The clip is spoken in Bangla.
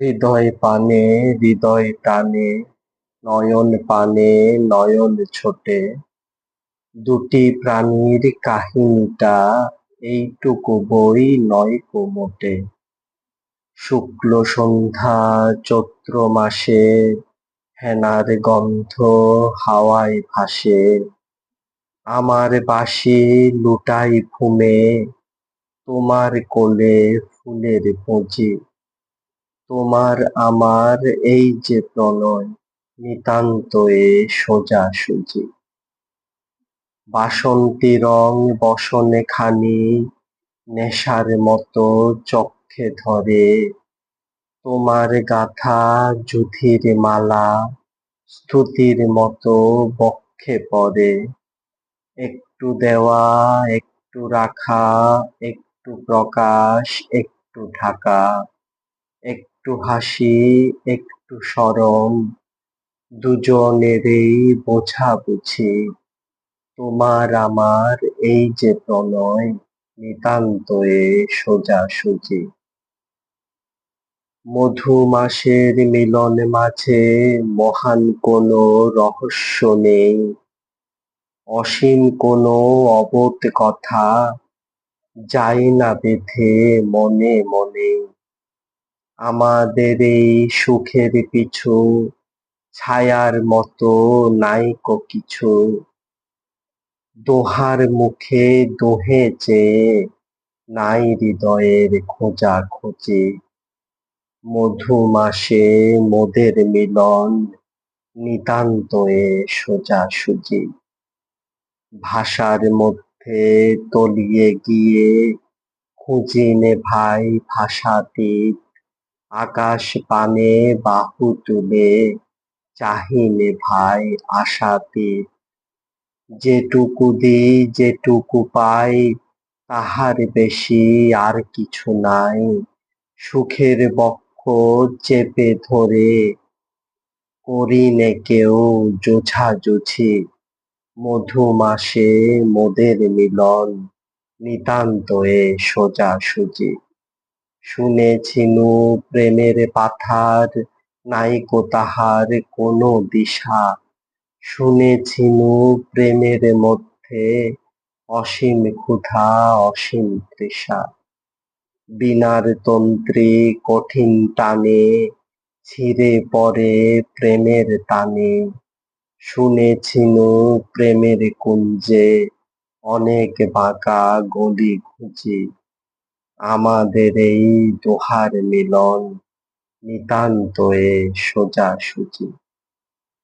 হৃদয় পানে হৃদয় টানে, নয়ন পানে নয়ন ছোটে, দুটি প্রাণীর কাহিনীটা এইটুকু বই নয়কো মোটে। শুক্ল সন্ধ্যা চৈত্র মাসে, হেনার গন্ধ হাওয়ায় ভাসে, আমার বাঁশি লুটাই ঘুমে, তোমার কোলে ফুলের পুঁজি। তোমার আমার এই যে প্রণয়, নিতান্ত এ সোজাসুজি। বাসন্তী রং বসনে খানি, নেশার মতো চক্ষে ধরে, তোমার গাথা যুথির মালা, স্তুতির মতো বক্ষে পড়ে। একটু দেওয়া একটু রাখা, একটু প্রকাশ একটু ঢাকা, একটু হাসি একটু শরম, দুজনেরই বোঝাবুঝি। তোমার আমার এই যে প্রণয়, নিতান্ত এ সোজাসুজি। মধু মাসের মিলন মাঝে মহান কোনো রহস্য নেই, অসীম কোনো অবোধ কথা যায় না বেঁধে মনে মনে। আমাদের এই সুখের পিছু ছায়ার মতো নাইকো কিছু, দোহার মুখে দোহে চেয়ে নাই হৃদয়ের খোঁজাখুঁজি। মধু মাসে মোদের মিলন, নিতান্ত এ সোজাসুজি। ভাষার মধ্যে তলিয়ে গিয়ে খুঁজিনে ভাই ভাষাতীত, আকাশ পানে বাহু তুলে চাহিনে ভাই আশাতীত। যেটুকু দিই যেটুকু পাই, তাহার বেশি আর কিছু নাই। সুখের বক্ষ চেপে ধরে করিনে কেউ জোছাজুছি। মধু মাসে মোদের মিলন, নিতান্ত এ সোজাসুজি। শুনেছিনু প্রেমের পাথার, নাইকো তাহার কোনো দিশা। শুনেছিনু প্রেমের মধ্যে অসীম ক্ষুধা অসীম তৃষা। বীণার তন্ত্রী কঠিন টানে ছিঁড়ে পড়ে প্রেমের টানে। শুনেছিনু প্রেমের কুঞ্জে অনেক বাঁকা গলি ঘুঁচি। আমাদের এই দোহার মিলন, নিতান্ত এ সোজাসুজি।